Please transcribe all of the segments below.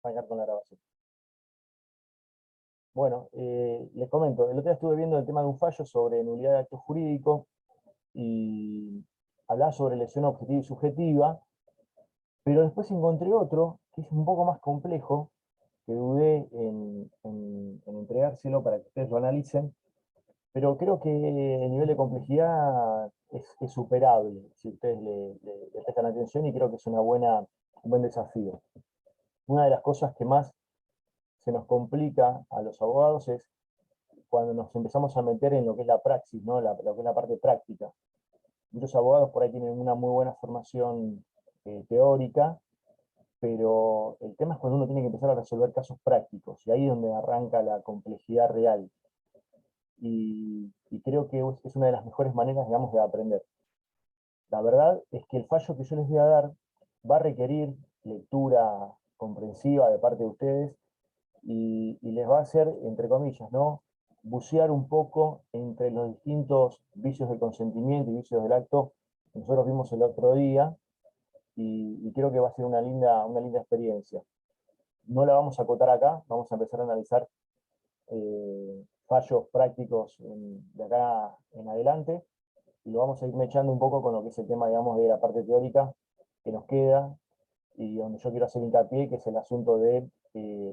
arrancar con la grabación. Bueno, les comento, el otro día estuve viendo el tema de un fallo sobre nulidad de acto jurídico y hablaba sobre lesión objetiva y subjetiva, pero después encontré otro que es un poco más complejo, que dudé en entregárselo para que ustedes lo analicen, pero creo que el nivel de complejidad es superable si ustedes le prestan atención y creo que es un buen desafío. Una de las cosas que más se nos complica a los abogados es cuando nos empezamos a meter en lo que es la praxis, ¿no? Lo que es la parte práctica. Muchos abogados por ahí tienen una muy buena formación teórica, pero el tema es cuando uno tiene que empezar a resolver casos prácticos, y ahí es donde arranca la complejidad real. Y creo que es una de las mejores maneras, digamos, de aprender. La verdad es que el fallo que yo les voy a dar va a requerir lectura comprensiva de parte de ustedes y les va a hacer, entre comillas, ¿no? Bucear un poco entre los distintos vicios de consentimiento y vicios del acto que nosotros vimos el otro día, y creo que va a ser una linda experiencia. No la vamos a acotar acá, vamos a empezar a analizar fallos prácticos de acá en adelante, y lo vamos a ir mechando un poco con lo que es el tema, digamos, de la parte teórica que nos queda, y donde yo quiero hacer hincapié, que es el asunto de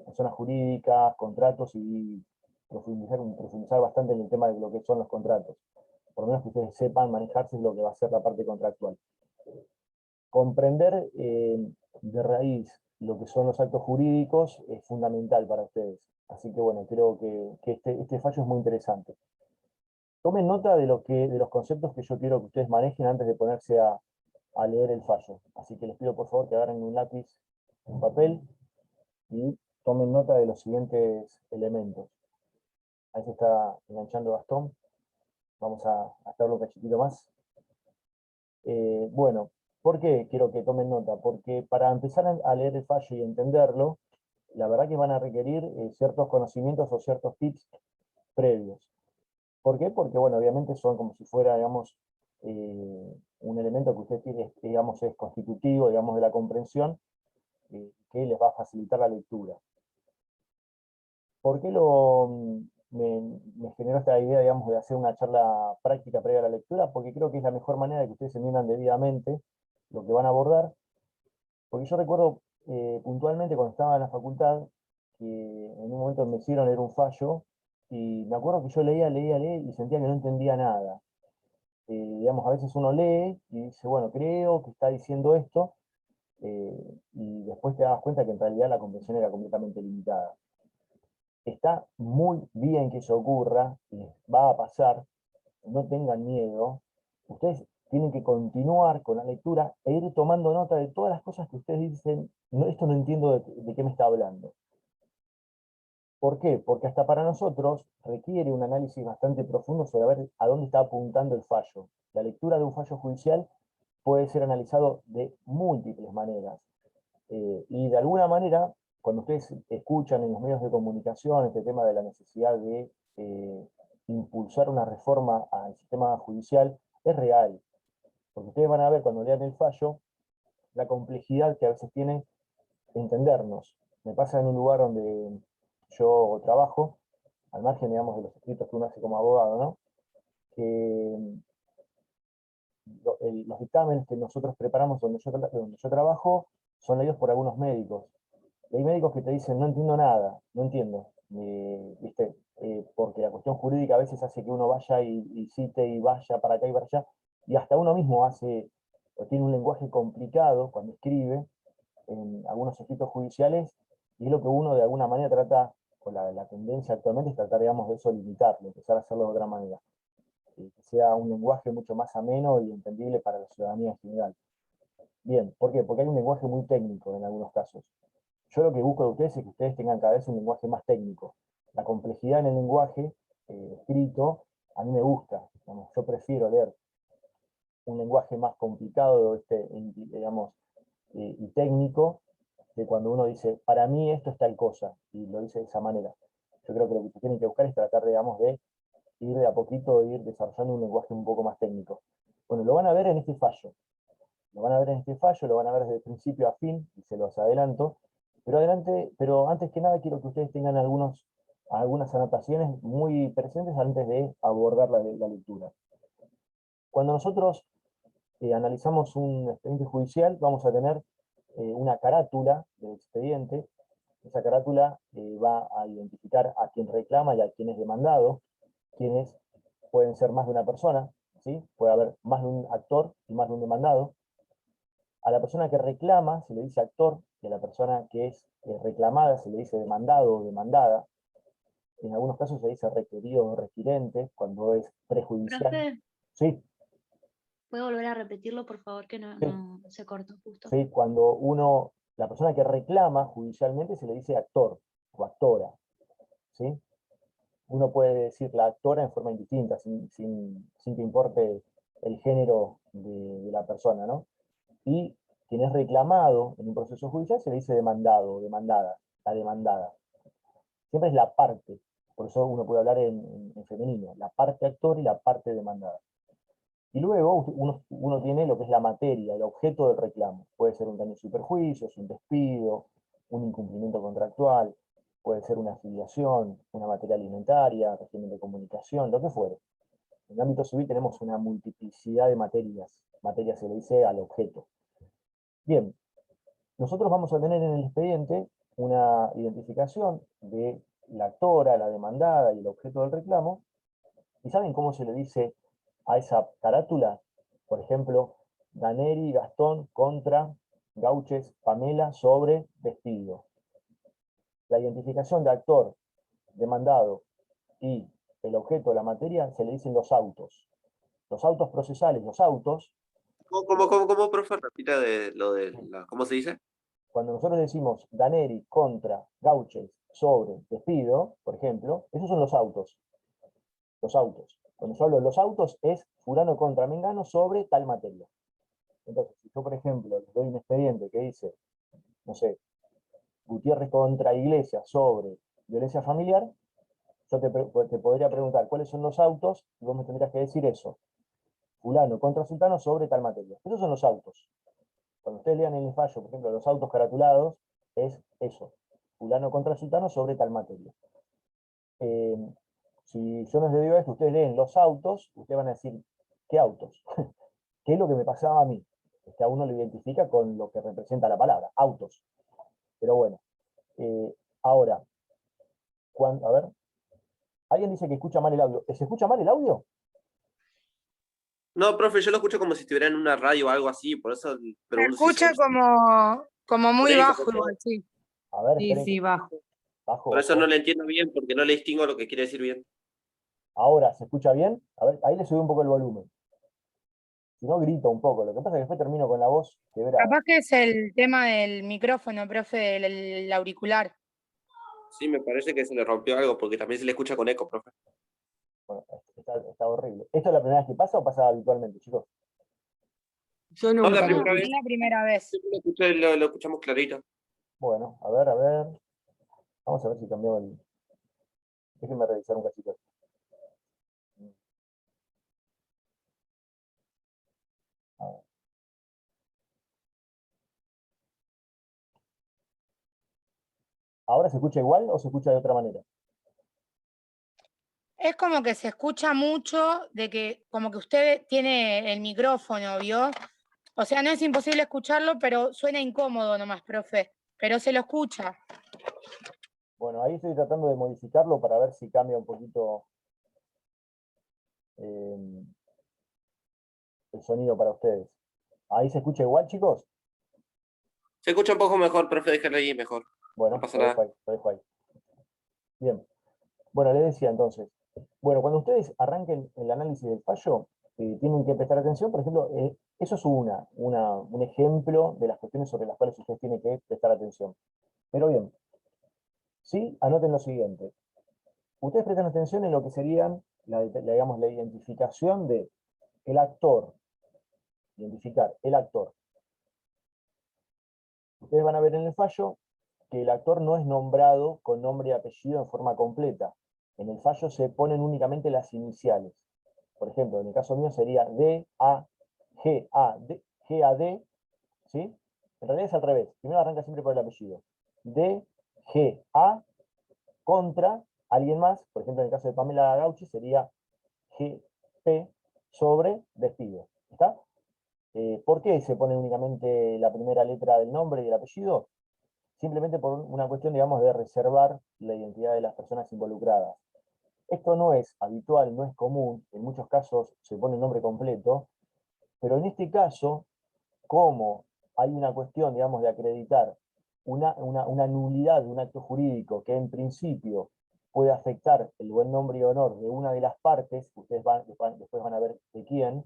personas jurídicas, contratos, y profundizar bastante en el tema de lo que son los contratos. Por lo menos que ustedes sepan manejarse es lo que va a ser la parte contractual. Comprender de raíz lo que son los actos jurídicos es fundamental para ustedes. Así que bueno, creo que este fallo es muy interesante. Tomen nota de los conceptos que yo quiero que ustedes manejen antes de ponerse a leer el fallo. Así que les pido por favor que agarren un lápiz, un papel, y tomen nota de los siguientes elementos. Ahí se está enganchando Gastón. Vamos a hacerlo un cachitito más. Bueno, ¿por qué quiero que tomen nota? Porque para empezar a leer el fallo y entenderlo, la verdad que van a requerir ciertos conocimientos o ciertos tips previos. ¿Por qué? Porque, bueno, obviamente son como si fuera, digamos, un elemento que usted tiene, digamos, es constitutivo, digamos, de la comprensión, que les va a facilitar la lectura. ¿Por qué me generó esta idea, digamos, de hacer una charla práctica previa a la lectura? Porque creo que es la mejor manera de que ustedes entiendan debidamente lo que van a abordar. Porque yo recuerdo puntualmente cuando estaba en la facultad, que en un momento me hicieron leer un fallo, y me acuerdo que yo leía y sentía que no entendía nada. Digamos, a veces uno lee y dice, bueno, creo que está diciendo esto, y después te das cuenta que en realidad la comprensión era completamente limitada. Está muy bien que eso ocurra, les va a pasar, no tengan miedo. Ustedes tienen que continuar con la lectura e ir tomando nota de todas las cosas que ustedes dicen, no, esto no entiendo de qué me está hablando. ¿Por qué? Porque hasta para nosotros requiere un análisis bastante profundo sobre ver a dónde está apuntando el fallo. La lectura de un fallo judicial puede ser analizado de múltiples maneras. Y de alguna manera, cuando ustedes escuchan en los medios de comunicación este tema de la necesidad de impulsar una reforma al sistema judicial, es real. Porque ustedes van a ver cuando lean el fallo la complejidad que a veces tiene entendernos. Me pasa en un lugar donde yo trabajo, al margen, digamos, de los escritos que uno hace como abogado, ¿no? Que los dictámenes que nosotros preparamos donde yo trabajo son leídos por algunos médicos. Y hay médicos que te dicen, no entiendo nada, no entiendo. ¿Viste? Porque la cuestión jurídica a veces hace que uno vaya y cite y vaya para acá y para allá, y hasta uno mismo hace, o tiene un lenguaje complicado cuando escribe en algunos escritos judiciales, y es lo que uno de alguna manera trata, o la tendencia actualmente es tratar, digamos, de eso limitarlo, empezar a hacerlo de otra manera, que sea un lenguaje mucho más ameno y entendible para la ciudadanía en general. Bien, ¿por qué? Porque hay un lenguaje muy técnico en algunos casos. Yo lo que busco de ustedes es que ustedes tengan cada vez un lenguaje más técnico. La complejidad en el lenguaje escrito a mí me gusta. Digamos, yo prefiero leer un lenguaje más complicado, digamos, y técnico, que cuando uno dice, para mí esto es tal cosa, y lo dice de esa manera. Yo creo que lo que se tiene que buscar es tratar, digamos, de ir de a poquito, ir desarrollando un lenguaje un poco más técnico. Bueno, lo van a ver en este fallo. Lo van a ver en este fallo, lo van a ver desde principio a fin, y se los adelanto. Pero antes que nada quiero que ustedes tengan algunas anotaciones muy presentes antes de abordar la lectura. Cuando nosotros analizamos un expediente judicial, vamos a tener una carátula del expediente. Esa carátula va a identificar a quien reclama y a quien es demandado, quienes pueden ser más de una persona, ¿sí? Puede haber más de un actor y más de un demandado. A la persona que reclama se le dice actor, y a la persona que es reclamada se le dice demandado o demandada. En algunos casos se dice requerido o requirente, cuando es prejudicial. Profe, Sí, ¿puedo volver a repetirlo, por favor, que sí, no se cortó justo? sí, la persona que reclama judicialmente se le dice actor o actora, ¿sí? Uno puede decir la actora en forma indistinta, sin que importe el género de la persona, ¿no? Y quien es reclamado en un proceso judicial se le dice demandado o demandada, la demandada. Siempre es la parte, por eso uno puede hablar en femenino, la parte actor y la parte demandada. Y luego uno tiene lo que es la materia, el objeto del reclamo. Puede ser un daño y perjuicios, un despido, un incumplimiento contractual, puede ser una afiliación, una materia alimentaria, régimen de comunicación, lo que fuere. En el ámbito civil tenemos una multiplicidad de materias. Materia se le dice al objeto. Bien, nosotros vamos a tener en el expediente una identificación de la actora, la demandada y el objeto del reclamo. ¿Y saben cómo se le dice a esa carátula? Por ejemplo, Daneri Gastón contra Gauches Pamela sobre despido. La identificación de actor, demandado y el objeto de la materia se le dicen los autos. Los autos procesales, los autos, ¿Cómo, profe? Repita ¿cómo se dice? cuando nosotros decimos Daneri contra Gauches sobre despido, por ejemplo, esos son los autos. Los autos. Cuando yo hablo de los autos es fulano contra mengano sobre tal materia. Entonces, si yo, por ejemplo, les doy un expediente que dice, no sé, Gutiérrez contra Iglesias sobre violencia familiar, yo te podría preguntar cuáles son los autos y vos me tendrías que decir eso. Fulano contra sultano sobre tal materia. Esos son los autos. Cuando ustedes lean en el fallo, por ejemplo, los autos caratulados, es eso. Fulano contra sultano sobre tal materia. Si yo no les digo esto, ustedes leen los autos, ustedes van a decir, ¿qué autos? ¿Qué es lo que me pasaba a mí? Es que a uno lo identifica con lo que representa la palabra, autos. Pero bueno, ahora, a ver, alguien dice que escucha mal el audio. ¿Se escucha mal el audio? No, profe, yo lo escucho como si estuviera en una radio o algo así, por eso Se pregunto si escucha como por muy eso, bajo igual, sí. A ver, Sí, esperen. sí, bajo. Bajo, por eso no bajo. le entiendo bien, porque no le distingo lo que quiere decir bien. Ahora, ¿se escucha bien? A ver, ahí le subí un poco el volumen. Si no, grita un poco. Lo que pasa es que después termino con la voz quebrada. Capaz que es el tema del micrófono, profe, el auricular. Sí, me parece que se le rompió algo, porque también se le escucha con eco, profe. Bueno, está horrible. ¿Esto es la primera vez que pasa o pasa habitualmente, chicos? Yo No, la nunca lo primera escuché. vez. Es la primera vez. Siempre lo escuché, lo escuchamos clarito. Bueno, a ver, a ver. Vamos a ver si cambió el... Déjenme revisar un cachito. A ver. ¿Ahora se escucha igual o se escucha de otra manera? Es como que se escucha mucho de que como que usted tiene el micrófono, ¿vio? O sea, no es imposible escucharlo, pero suena incómodo nomás, profe. Pero se lo escucha. Bueno, ahí estoy tratando de modificarlo para ver si cambia un poquito eh, el sonido para ustedes. ¿Ahí se escucha igual, chicos? Se escucha un poco mejor, profe, déjalo ahí mejor. Bueno, No pasa lo dejo nada. ahí, lo dejo ahí. Bien. Bueno, les decía entonces. Bueno, cuando ustedes arranquen el análisis del fallo, tienen que prestar atención, por ejemplo, eso es un ejemplo de las cuestiones sobre las cuales ustedes tienen que prestar atención. Pero bien, sí, anoten lo siguiente. Ustedes prestan atención en lo que serían, digamos, la identificación de el actor. Identificar el actor. Ustedes van a ver en el fallo que el actor no es nombrado con nombre y apellido en forma completa. En el fallo se ponen únicamente las iniciales. Por ejemplo, en el caso mío sería D, A, G, A, D, ¿sí? En realidad es al revés. Primero arranca siempre por el apellido. DGA contra alguien más, por ejemplo en el caso de Pamela Gauchi sería GP sobre despido. ¿Está? ¿Por qué se pone únicamente la primera letra del nombre y el apellido? Simplemente por una cuestión, digamos, de reservar la identidad de las personas involucradas. Esto no es habitual, no es común, en muchos casos se pone el nombre completo, pero en este caso, como hay una cuestión, digamos, de acreditar una nulidad de un acto jurídico que en principio puede afectar el buen nombre y honor de una de las partes, ustedes después van a ver de quién,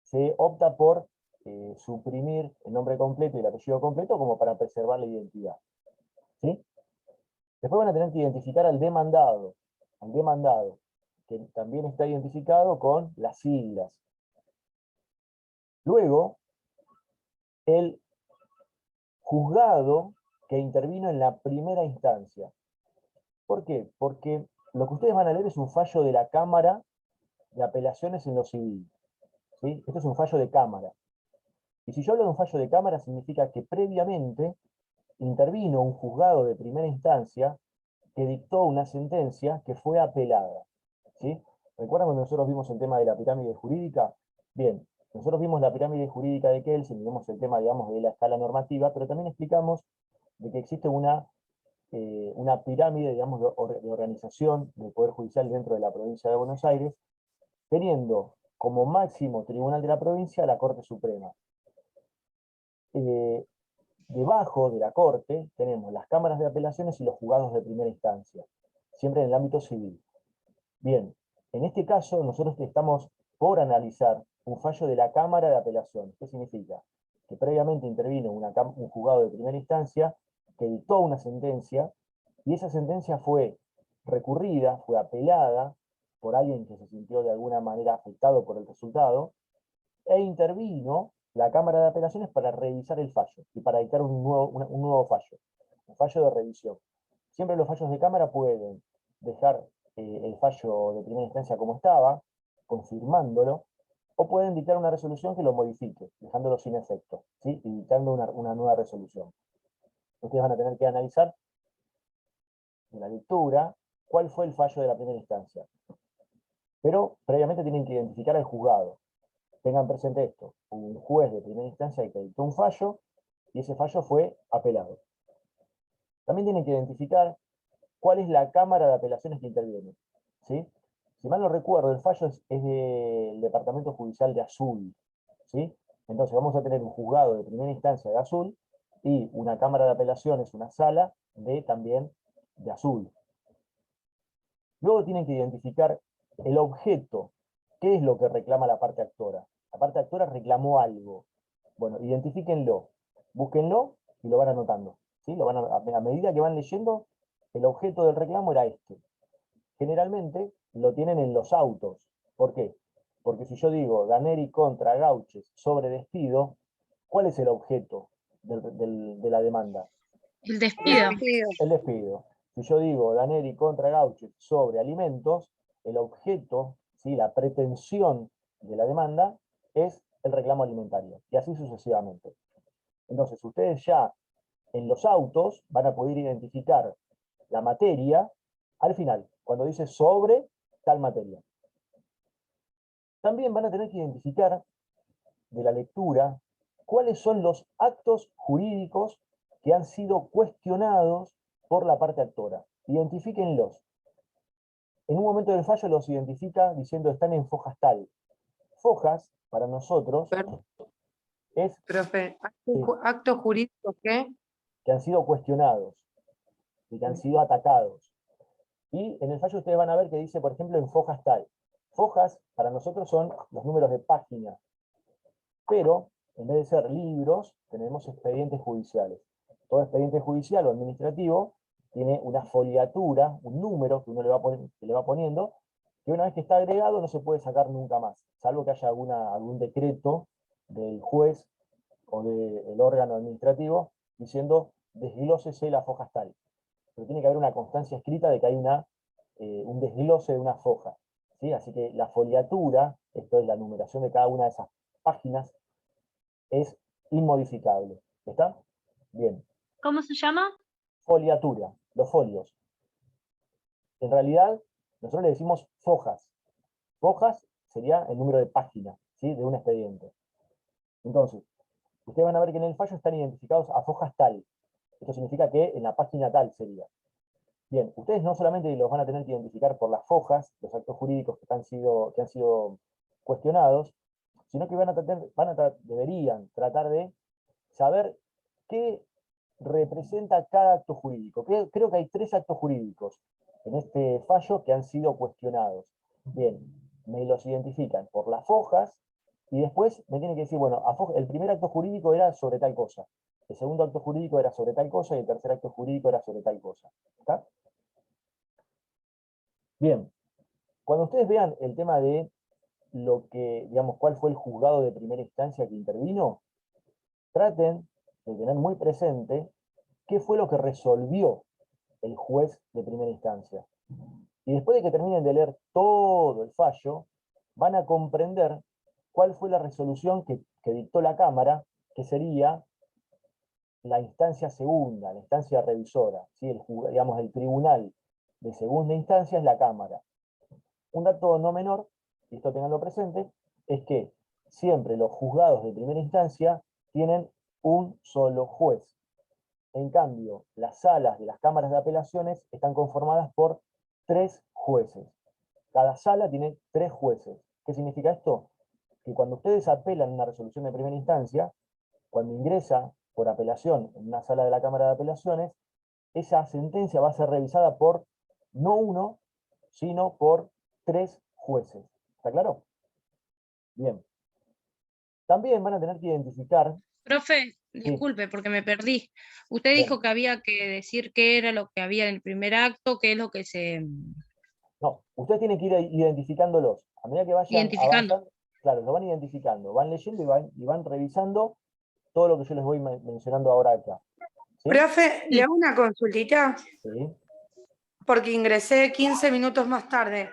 se opta por suprimir el nombre completo y el apellido completo como para preservar la identidad. ¿Sí? Después van a tener que identificar al demandado, que también está identificado con las siglas. Luego, el juzgado que intervino en la primera instancia. ¿Por qué? Porque lo que ustedes van a leer es un fallo de la Cámara de Apelaciones en lo Civil. ¿Sí? Esto es un fallo de Cámara. Y si yo hablo de un fallo de Cámara, significa que previamente intervino un juzgado de primera instancia que dictó una sentencia que fue apelada. ¿Sí? ¿Recuerdan cuando nosotros vimos el tema de la pirámide jurídica? Bien, nosotros vimos la pirámide jurídica de Kelsen, vimos el tema, digamos, de la escala normativa, pero también explicamos de que existe una pirámide, digamos, de organización del Poder Judicial dentro de la provincia de Buenos Aires, teniendo como máximo tribunal de la provincia la Corte Suprema. Debajo de la Corte tenemos las cámaras de apelaciones y los juzgados de primera instancia, siempre en el ámbito civil. Bien, en este caso nosotros estamos por analizar un fallo de la Cámara de Apelaciones. ¿Qué significa? Que previamente intervino un juzgado de primera instancia que dictó una sentencia, y esa sentencia fue recurrida, fue apelada por alguien que se sintió de alguna manera afectado por el resultado, e intervino la Cámara de Apelaciones para revisar el fallo y para dictar un nuevo fallo, un fallo de revisión. Siempre los fallos de Cámara pueden dejar el fallo de primera instancia como estaba, confirmándolo, o pueden dictar una resolución que lo modifique, dejándolo sin efecto, ¿sí? Y dictando una nueva resolución. Ustedes van a tener que analizar en la lectura cuál fue el fallo de la primera instancia. Pero previamente tienen que identificar al juzgado. Tengan presente esto, un juez de primera instancia que dictó un fallo, y ese fallo fue apelado. También tienen que identificar cuál es la Cámara de Apelaciones que interviene. ¿Sí? Si mal no recuerdo, el fallo es del Departamento Judicial de Azul. ¿Sí? Entonces vamos a tener un juzgado de primera instancia de Azul y una Cámara de Apelaciones, una sala también de Azul. Luego tienen que identificar el objeto. ¿Qué es lo que reclama la parte actora? La parte actora reclamó algo. Bueno, identifíquenlo, búsquenlo y lo van anotando. ¿Sí? A medida que van leyendo, el objeto del reclamo era este. Generalmente lo tienen en los autos. ¿Por qué? Porque si yo digo Daneri contra Gauches sobre despido, ¿cuál es el objeto de la demanda? El despido. El despido. Si yo digo Daneri contra Gauches sobre alimentos, el objeto, ¿sí? La pretensión de la demanda es el reclamo alimentario, y así sucesivamente. Entonces, ustedes ya en los autos van a poder identificar la materia al final, cuando dice sobre tal materia. También van a tener que identificar de la lectura cuáles son los actos jurídicos que han sido cuestionados por la parte actora. Identifíquenlos. En un momento del fallo los identifica diciendo están en fojas tal. Fojas, para nosotros, es Profe, sí, ¿actos jurídicos qué? que han sido cuestionados y que han sido atacados. Y en el fallo ustedes van a ver que dice, por ejemplo, en fojas tal. Fojas, para nosotros, son los números de página. Pero, en vez de ser libros, tenemos expedientes judiciales. Todo expediente judicial o administrativo tiene una foliatura, un número que uno le va poniendo, que una vez que está agregado no se puede sacar nunca más, salvo que haya algún decreto del juez o del órgano administrativo diciendo desglósese las fojas tal. Pero tiene que haber una constancia escrita de que hay un desglose de una foja. ¿Sí? Así que la foliatura, esto es la numeración de cada una de esas páginas, es inmodificable. ¿Está? Bien. ¿Cómo se llama? foliatura, los folios. En realidad, nosotros le decimos fojas. Fojas sería el número de páginas, ¿sí?, de un expediente. Entonces, ustedes van a ver que en el fallo están identificados a fojas tal. Esto significa que en la página tal sería. Bien, ustedes no solamente los van a tener que identificar por las fojas, los actos jurídicos que han sido cuestionados, sino que deberían tratar de saber qué representa cada acto jurídico. Creo que hay 3 actos jurídicos en este fallo que han sido cuestionados. Bien, me los identifican por las fojas, y después me tienen que decir, bueno, el primer acto jurídico era sobre tal cosa, el segundo acto jurídico era sobre tal cosa, y el tercer acto jurídico era sobre tal cosa. ¿Está? Bien, cuando ustedes vean el tema de lo que, digamos, cuál fue el juzgado de primera instancia que intervino, traten de tener muy presente qué fue lo que resolvió el juez de primera instancia. Y después de que terminen de leer todo el fallo, van a comprender cuál fue la resolución que dictó la Cámara, que sería la instancia segunda, la instancia revisora, ¿sí? El tribunal de segunda instancia es la Cámara. Un dato no menor, y esto tenganlo presente, es que siempre los juzgados de primera instancia tienen un solo juez. En cambio, las salas de las cámaras de apelaciones están conformadas por 3 jueces. Cada sala tiene 3 jueces. ¿Qué significa esto? Que cuando ustedes apelan una resolución de primera instancia, cuando ingresa por apelación en una sala de la Cámara de Apelaciones, esa sentencia va a ser revisada por no 1, sino por 3 jueces. ¿Está claro? Bien. También van a tener que identificar... Profe, Sí. disculpe porque me perdí. Usted Bien. dijo que había que decir qué era lo que había en el primer acto, qué es lo que se... No, ustedes tienen que ir identificándolos. A medida que vayan Identificando. avanzando, claro, lo van identificando, van leyendo y van revisando todo lo que yo les voy mencionando ahora acá. ¿Sí? Profe, le hago una consultita, Sí. porque ingresé 15 minutos más tarde.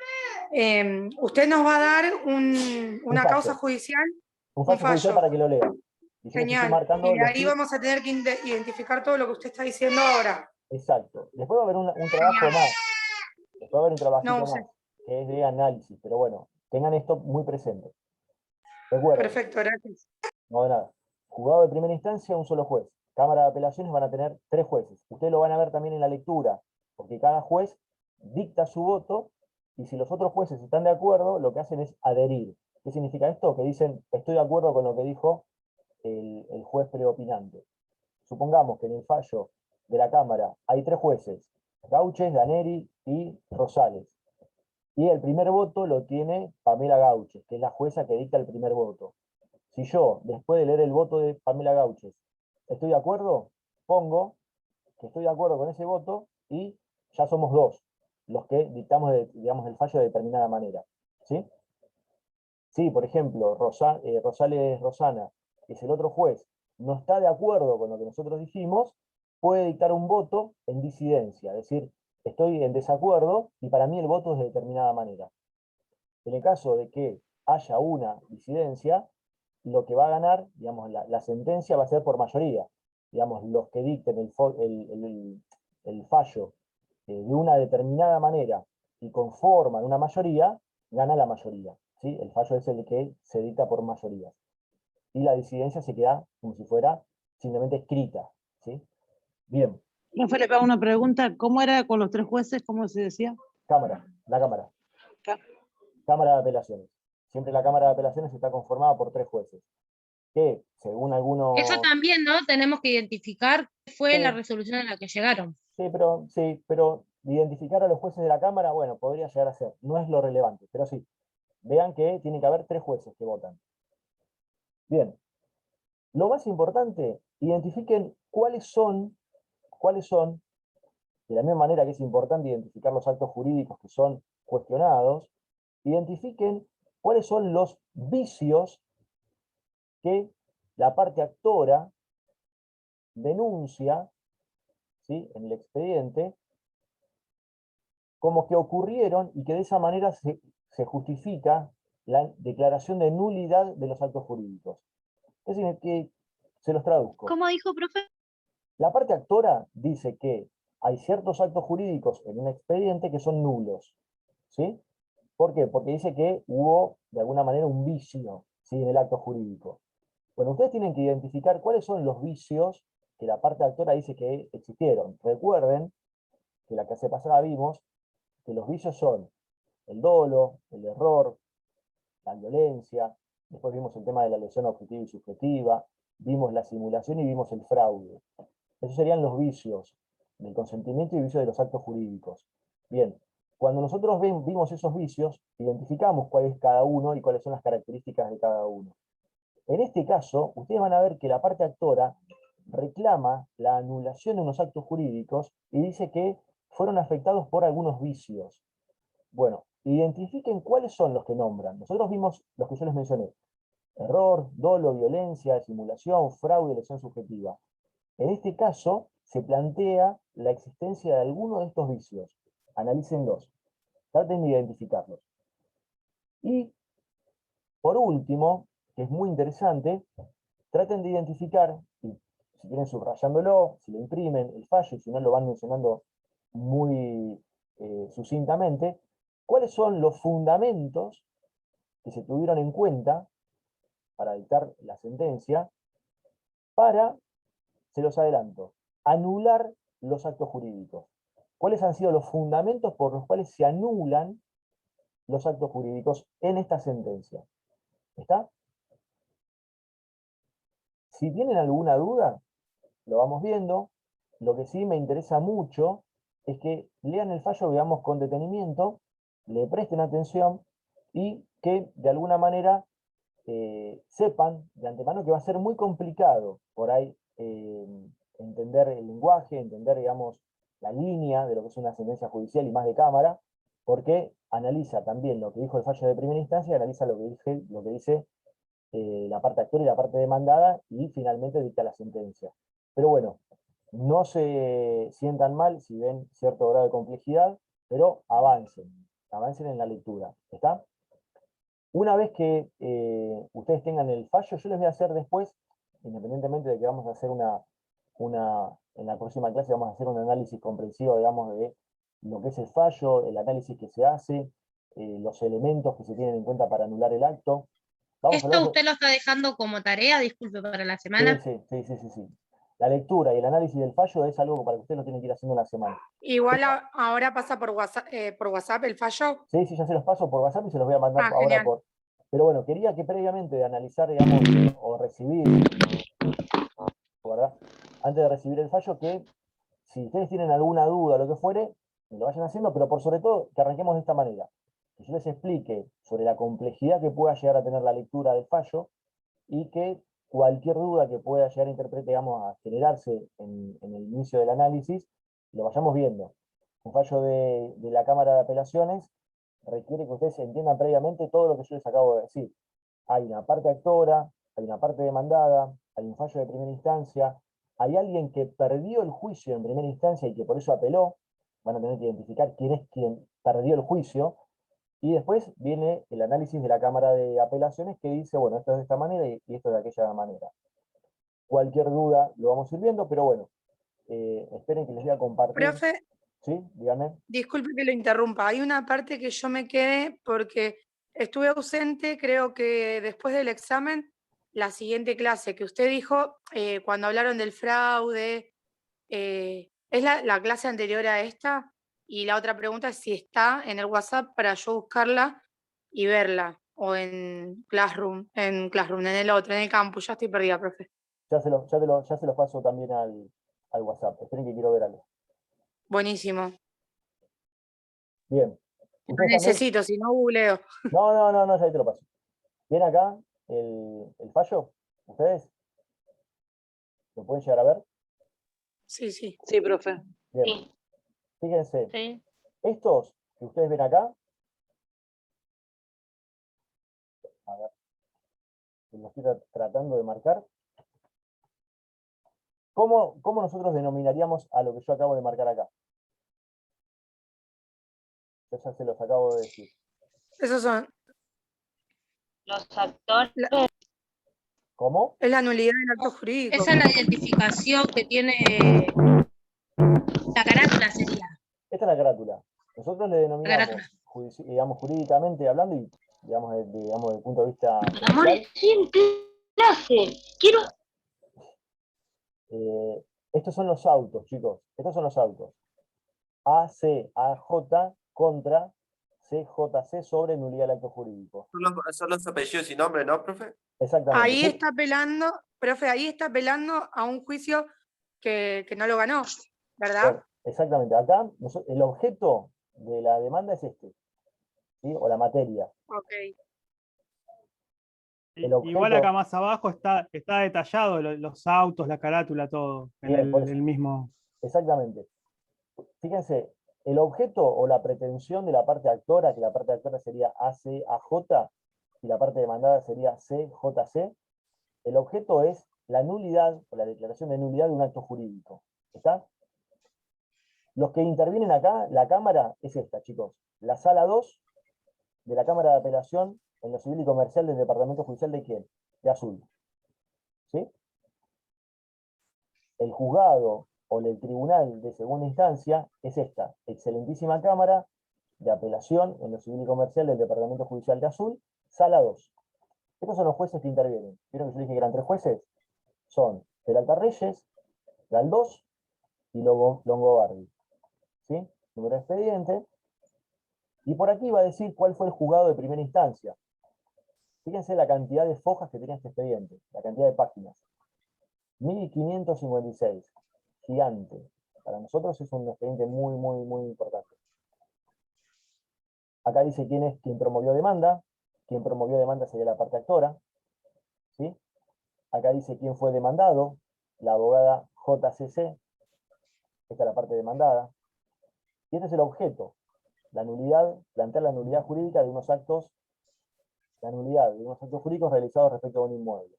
¿Usted nos va a dar una fallo. causa judicial? Un fallo judicial para que lo lean. Y yo les estoy Genial. marcando Y los ahí tips. vamos a tener que identificar todo lo que usted está diciendo ahora. Exacto. Después va a haber un trabajo Genial. más. Después va a haber un trabajito No sé. más, que es de análisis. Pero bueno, tengan esto muy presente. Recuerden, Perfecto, gracias. no de nada. Juzgado de primera instancia, un solo juez. Cámara de apelaciones van a tener 3 jueces. Ustedes lo van a ver también en la lectura, porque cada juez dicta su voto, y si los otros jueces están de acuerdo, lo que hacen es adherir. ¿Qué significa esto? Que dicen, estoy de acuerdo con lo que dijo el juez preopinante. Supongamos que en el fallo de la Cámara hay 3 jueces, Gauches, Daneri y Rosales. Y el primer voto lo tiene Pamela Gauches, que es la jueza que dicta el primer voto. Si yo, después de leer el voto de Pamela Gauches, estoy de acuerdo, pongo que estoy de acuerdo con ese voto y ya somos 2 los que dictamos, digamos, el fallo de determinada manera. ¿Sí? Si, por ejemplo, Rosales Rosana, que es el otro juez, no está de acuerdo con lo que nosotros dijimos, puede dictar un voto en disidencia, es decir, estoy en desacuerdo y para mí el voto es de determinada manera. En el caso de que haya una disidencia, lo que va a ganar, digamos, la sentencia va a ser por mayoría. Digamos, los que dicten el fallo de una determinada manera y conforman una mayoría, gana la mayoría. ¿Sí? El fallo es el que se dicta por mayoría. Y la disidencia se queda como si fuera simplemente escrita. ¿Sí? Bien. Profe, le hago una pregunta. ¿Cómo era con los 3 jueces? ¿Cómo se decía? La Cámara. Cámara de apelaciones. Siempre la Cámara de apelaciones está conformada por 3 jueces. Que, según algunos... Eso también, ¿no? Tenemos que identificar qué fue Sí. la resolución a la que llegaron. Sí, pero identificar a los jueces de la Cámara, bueno, podría llegar a ser. No es lo relevante, pero sí. Vean que tiene que haber 3 jueces que votan. Bien. Lo más importante, identifiquen cuáles son, de la misma manera que es importante identificar los actos jurídicos que son cuestionados, identifiquen cuáles son los vicios que la parte actora denuncia, ¿sí?, en el expediente, como que ocurrieron y que de esa manera se justifica la declaración de nulidad de los actos jurídicos. Es decir, que se los traduzco. ¿Cómo dijo, profe? La parte actora dice que hay ciertos actos jurídicos en un expediente que son nulos, ¿sí? ¿Por qué? Porque dice que hubo, de alguna manera, un vicio, ¿sí?, en el acto jurídico. Bueno, ustedes tienen que identificar cuáles son los vicios que la parte actora dice que existieron. Recuerden que la clase pasada vimos que los vicios son el dolo, el error, la violencia, después vimos el tema de la lesión objetiva y subjetiva, vimos la simulación y vimos el fraude. Esos serían los vicios del consentimiento y vicios de los actos jurídicos. Bien, cuando nosotros vimos esos vicios, identificamos cuál es cada uno y cuáles son las características de cada uno. En este caso, ustedes van a ver que la parte actora reclama la anulación de unos actos jurídicos y dice que fueron afectados por algunos vicios. Bueno, identifiquen cuáles son los que nombran. Nosotros vimos los que yo les mencioné: error, dolo, violencia, simulación, fraude, lesión subjetiva. En este caso, se plantea la existencia de alguno de estos vicios. Analícenlos, traten de identificarlos. Y, por último, que es muy interesante, traten de identificar, y si quieren subrayándolo, si lo imprimen, el fallo, y si no lo van mencionando muy sucintamente, cuáles son los fundamentos que se tuvieron en cuenta para dictar la sentencia para, se los adelanto, anular los actos jurídicos. ¿Cuáles han sido los fundamentos por los cuales se anulan los actos jurídicos en esta sentencia? ¿Está? Si tienen alguna duda, lo vamos viendo. Lo que sí me interesa mucho es que lean el fallo, veamos con detenimiento, le presten atención y que de alguna manera sepan de antemano que va a ser muy complicado por ahí entender el lenguaje, entender, digamos, la línea de lo que es una sentencia judicial y más de cámara, porque analiza también lo que dijo el fallo de primera instancia y analiza lo que dice la parte actora y la parte demandada, y finalmente dicta la sentencia. Pero bueno, no se sientan mal si ven cierto grado de complejidad, pero avancen en la lectura, ¿está? Una vez que ustedes tengan el fallo, yo les voy a hacer después, independientemente de que vamos a hacer en la próxima clase vamos a hacer un análisis comprensivo, digamos, de lo que es el fallo, el análisis que se hace, los elementos que se tienen en cuenta para anular el acto. ¿Esto usted lo está dejando como tarea, disculpe, para la semana? Sí. La lectura y el análisis del fallo es algo para que ustedes lo tienen que ir haciendo en la semana. Igual ahora pasa por WhatsApp el fallo. Sí, ya se los paso por WhatsApp y se los voy a mandar ahora Genial. por... Pero bueno, quería que previamente de analizar, digamos, o recibir, ¿verdad?, antes de recibir el fallo, que si ustedes tienen alguna duda o lo que fuere, me lo vayan haciendo, pero por sobre todo que arranquemos de esta manera. Que yo les explique sobre la complejidad que pueda llegar a tener la lectura del fallo, y que cualquier duda que pueda llegar a interpretar, digamos, a generarse en el inicio del análisis, lo vayamos viendo. Un fallo de la Cámara de Apelaciones requiere que ustedes entiendan previamente todo lo que yo les acabo de decir. Hay una parte actora, hay una parte demandada, hay un fallo de primera instancia, hay alguien que perdió el juicio en primera instancia y que por eso apeló. Van a tener que identificar quién es quien perdió el juicio. Y después viene el análisis de la Cámara de Apelaciones, que dice, bueno, esto es de esta manera y esto es de aquella manera. Cualquier duda lo vamos a ir viendo, pero bueno, esperen que les voy a compartir. Profe, ¿Sí? Díganme. disculpe que lo interrumpa. Hay una parte que yo me quedé porque estuve ausente, creo que después del examen, la siguiente clase que usted dijo, cuando hablaron del fraude, ¿es la clase anterior a esta? Y la otra pregunta es si está en el WhatsApp para yo buscarla y verla, o en Classroom, en el otro, en el campus. Ya estoy perdida, profe. Ya se los paso también al WhatsApp. Esperen que quiero ver algo. Buenísimo. Bien. Lo ¿Ustedes también? necesito, si no googleo. No, ya te lo paso. ¿Ven acá el fallo? ¿Ustedes lo pueden llegar a ver? Sí. Sí, profe. Bien. Sí. Fíjense, Sí. estos que ustedes ven acá, a ver, que los estoy tratando de marcar. ¿Cómo nosotros denominaríamos a lo que yo acabo de marcar acá? Yo ya se los acabo de decir. Esos son. Los actores. ¿Cómo? Es la nulidad del acto jurídico. Esa es la identificación que tiene la carátula. es la carátula. Nosotros le denominamos, Carátula. digamos, jurídicamente hablando y digamos, digamos desde el punto de vista Amor, comercial, estoy en clase. Quiero. estos son los autos, chicos. Estos son los autos. ACAJ contra CJC sobre nulidad del acto jurídico. Son los apellidos y nombres, ¿no, profe? Exactamente. Ahí está apelando, profe, ahí está apelando a un juicio que no lo ganó, ¿verdad? Bueno, exactamente. Acá el objeto de la demanda es este, ¿sí? O la materia. Ok. El Igual objeto- acá más abajo está detallado los autos, la carátula, todo, en Bien, por eso. el mismo. Exactamente. Fíjense, el objeto o la pretensión de la parte actora, que la parte actora sería ACAJ y la parte demandada sería CJC, el objeto es la nulidad o la declaración de nulidad de un acto jurídico. ¿Está? Los que intervienen acá, la Cámara es esta, chicos. La Sala 2 de la Cámara de Apelación en lo civil y comercial del Departamento Judicial de quién? De Azul. ¿Sí? El juzgado o el tribunal de segunda instancia es esta, excelentísima Cámara de Apelación en lo civil y comercial del Departamento Judicial de Azul, Sala 2. Estos son los jueces que intervienen. ¿Vieron que yo dije que eran 3 jueces? Son Peralta Reyes, Galdós y Longobardi. ¿Sí? Número de expediente. Y por aquí va a decir cuál fue el juzgado de primera instancia. Fíjense la cantidad de fojas que tenía este expediente, la cantidad de páginas. 1556. Gigante. Para nosotros es un expediente muy, muy, muy importante. Acá dice quién es quien promovió demanda. Quien promovió demanda sería la parte actora. ¿Sí? Acá dice quién fue demandado. La abogada JCC. Esta es la parte demandada. Y este es el objeto. La nulidad, plantear la nulidad jurídica de unos actos, la nulidad de unos actos jurídicos realizados respecto a un inmueble.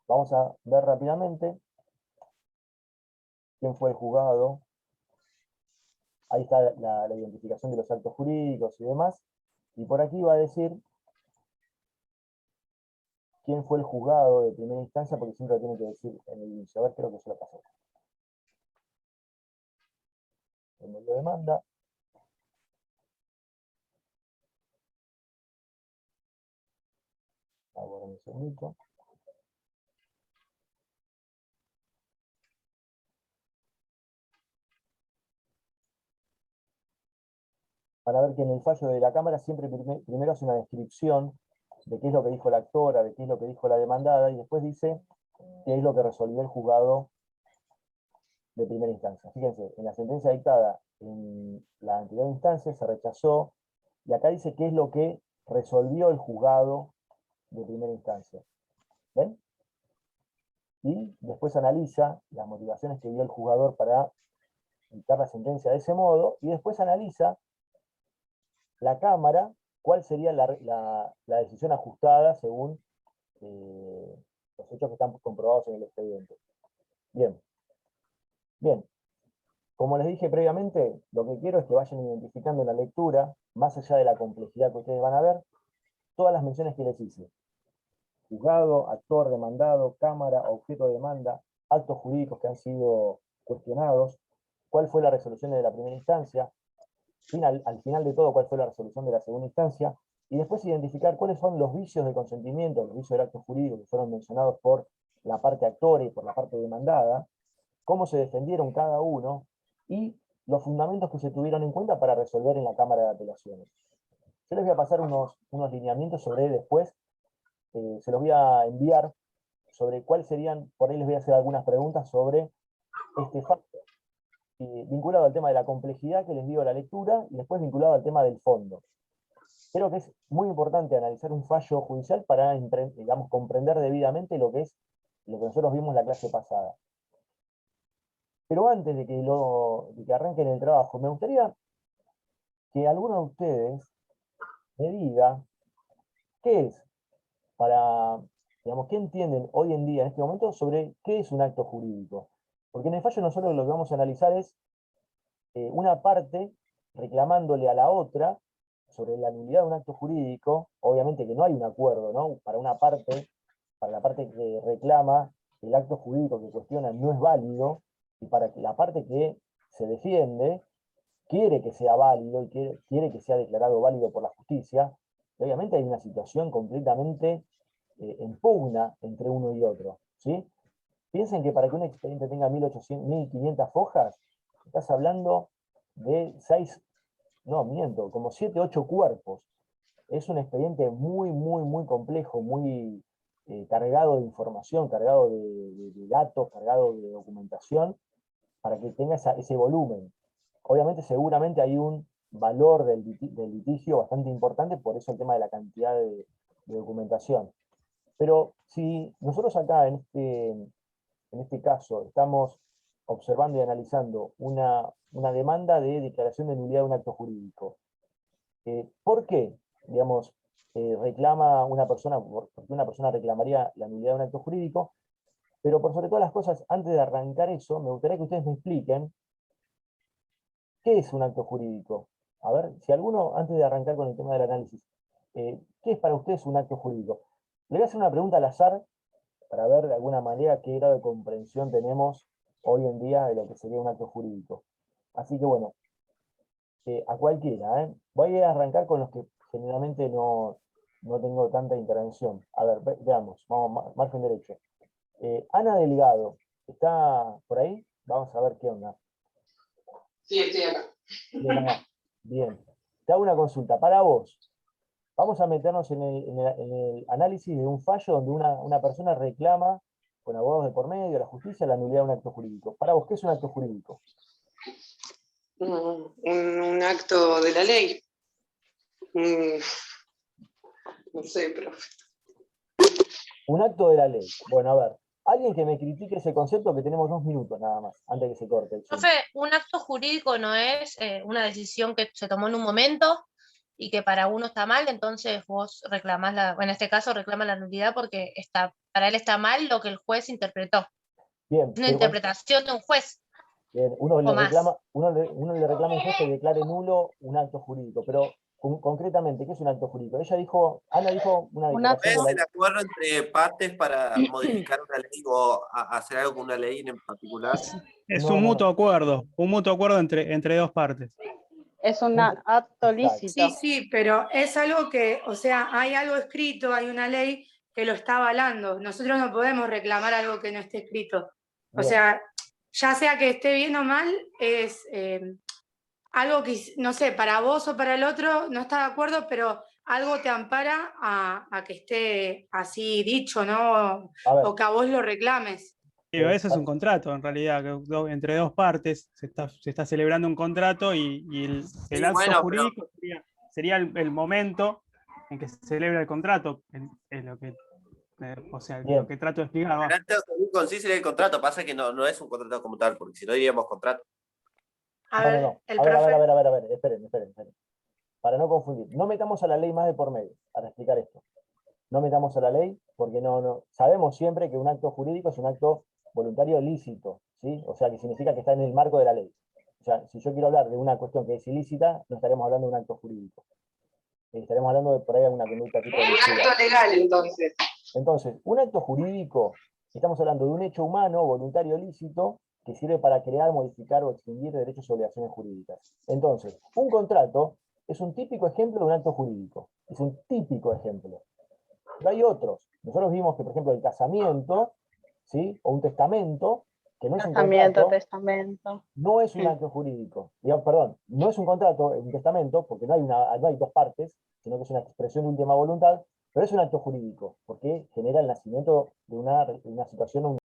Vamos a ver rápidamente quién fue el juzgado. Ahí está la identificación de los actos jurídicos y demás. Y por aquí va a decir quién fue el juzgado de primera instancia, porque siempre lo tiene que decir en el inicio. A ver, creo que se lo pasó. El medio de demanda. Ahora un segundito. Van a ver que en el fallo de la Cámara siempre primero hace una descripción de qué es lo que dijo la actora, de qué es lo que dijo la demandada, y después dice qué es lo que resolvió el juzgado de primera instancia. Fíjense, en la sentencia dictada en la anterior instancia se rechazó, y acá dice qué es lo que resolvió el juzgado de primera instancia. ¿Ven? Y después analiza las motivaciones que dio el juzgador para dictar la sentencia de ese modo, y después analiza la Cámara cuál sería la decisión ajustada según los hechos que están comprobados en el expediente. Bien. Bien. Como les dije previamente, lo que quiero es que vayan identificando en la lectura, más allá de la complejidad que ustedes van a ver, todas las menciones que les hice. Juzgado, actor, demandado, Cámara, objeto de demanda, actos jurídicos que han sido cuestionados, cuál fue la resolución de la primera instancia, al final de todo cuál fue la resolución de la segunda instancia, y después identificar cuáles son los vicios de consentimiento, los vicios del acto jurídico que fueron mencionados por la parte actora y por la parte demandada, cómo se defendieron cada uno, y los fundamentos que se tuvieron en cuenta para resolver en la Cámara de Apelaciones. Yo les voy a pasar unos lineamientos sobre después, se los voy a enviar, sobre cuáles serían, por ahí les voy a hacer algunas preguntas sobre este factor, vinculado al tema de la complejidad que les digo la lectura, y después vinculado al tema del fondo. Creo que es muy importante analizar un fallo judicial para, digamos, comprender debidamente lo que nosotros vimos en la clase pasada. Pero antes de que arranquen el trabajo, me gustaría que alguno de ustedes me diga qué es, digamos, qué entienden hoy en día, en este momento, sobre qué es un acto jurídico. Porque en el fallo nosotros lo que vamos a analizar es una parte reclamándole a la otra sobre la nulidad de un acto jurídico, obviamente que no hay un acuerdo, ¿no? Para la parte que reclama el acto jurídico que cuestiona no es válido, y para que la parte que se defiende quiere que sea válido y quiere que sea declarado válido por la justicia, y obviamente hay una situación completamente en pugna entre uno y otro, ¿sí? Piensen que para que un expediente tenga 1800, 1500 hojas, estás hablando de 6, no, miento, como 7, 8 cuerpos. Es un expediente muy, muy, muy complejo, muy cargado de información, cargado de datos, cargado de documentación, para que tenga ese volumen. Obviamente, seguramente hay un valor del litigio bastante importante, por eso el tema de la cantidad de documentación. Pero si nosotros acá en este caso estamos observando y analizando una demanda de declaración de nulidad de un acto jurídico, ¿por qué, digamos, reclama una persona, porque una persona reclamaría la nulidad de un acto jurídico? Pero por sobre todas las cosas, antes de arrancar eso, me gustaría que ustedes me expliquen qué es un acto jurídico. A ver, si alguno, antes de arrancar con el tema del análisis, ¿qué es para ustedes un acto jurídico? Le voy a hacer una pregunta al azar para ver de alguna manera qué grado de comprensión tenemos hoy en día de lo que sería un acto jurídico. Así que bueno, a cualquiera, ¿eh? Voy a arrancar con los que generalmente no tengo tanta intervención. A ver, veamos, vamos, margen derecho. Ana Delgado, ¿está por ahí? Vamos a ver qué onda. Sí, estoy acá. Bien, Ana. Bien. Te hago una consulta. Para vos, vamos a meternos en el análisis de un fallo donde una persona reclama, con abogados de por medio, la justicia, la nulidad de un acto jurídico. Para vos, ¿qué es un acto jurídico? Un acto de la ley. No sé, profe. Un acto de la ley. Bueno, a ver. Alguien que me critique ese concepto, que tenemos 2 minutos nada más, antes que se corte el Zoom. Profe, un acto jurídico no es una decisión que se tomó en un momento y que para uno está mal, entonces vos reclamás en este caso reclama la nulidad porque para él está mal lo que el juez interpretó. Bien, Es una pero interpretación de un juez. bien, uno O le más. reclama al juez que declare nulo un acto jurídico, pero concretamente, ¿qué es un acto jurídico? Ana dijo una Un declaración ¿Es de el la... acuerdo entre partes para modificar una ley o hacer algo con una ley en particular? Es No, un no, mutuo no. acuerdo, entre dos partes. Es un Exacto. acto lícito. Sí, sí, pero es algo que, o sea, hay algo escrito, hay una ley que lo está avalando. Nosotros no podemos reclamar algo que no esté escrito. O Bien. sea, ya sea que esté bien o mal, es algo que, no sé, para vos o para el otro no está de acuerdo, pero algo te ampara a que esté así dicho, ¿no? A ver, O que a vos lo reclames. Digo, eso es un contrato, en realidad, que entre dos partes se está celebrando un contrato y el acto bueno, pero jurídico sería el momento en que se celebra el contrato, es lo que, o sea, bien. lo que trato de explicar. el acto jurídico en sí sería el contrato, pasa que no es un contrato como tal, porque si no diríamos contrato. A No, no, ver, no. el A ver, profe. esperen. Para no confundir. No metamos a la ley más de por medio para explicar esto. No metamos a la ley porque no. Sabemos siempre que un acto jurídico es un acto voluntario lícito, ¿sí? O sea, que significa que está en el marco de la ley. O sea, si yo quiero hablar de una cuestión que es ilícita, no estaremos hablando de un acto jurídico. Estaremos hablando de por ahí alguna conducta tipo Un delictiva. acto legal, entonces. Entonces, un acto jurídico, estamos hablando de un hecho humano, voluntario, lícito, que sirve para crear, modificar o extinguir derechos y obligaciones jurídicas. Entonces, un contrato es un típico ejemplo de un acto jurídico. Es un típico ejemplo. Pero hay otros. Nosotros vimos que, por ejemplo, el casamiento, ¿sí? O un testamento, que no es un Casamiento, contrato, testamento. no es un acto jurídico. Digamos, perdón, no es un contrato, es un testamento, porque no hay dos partes, sino que es una expresión de última voluntad, pero es un acto jurídico, porque genera el nacimiento de una situación,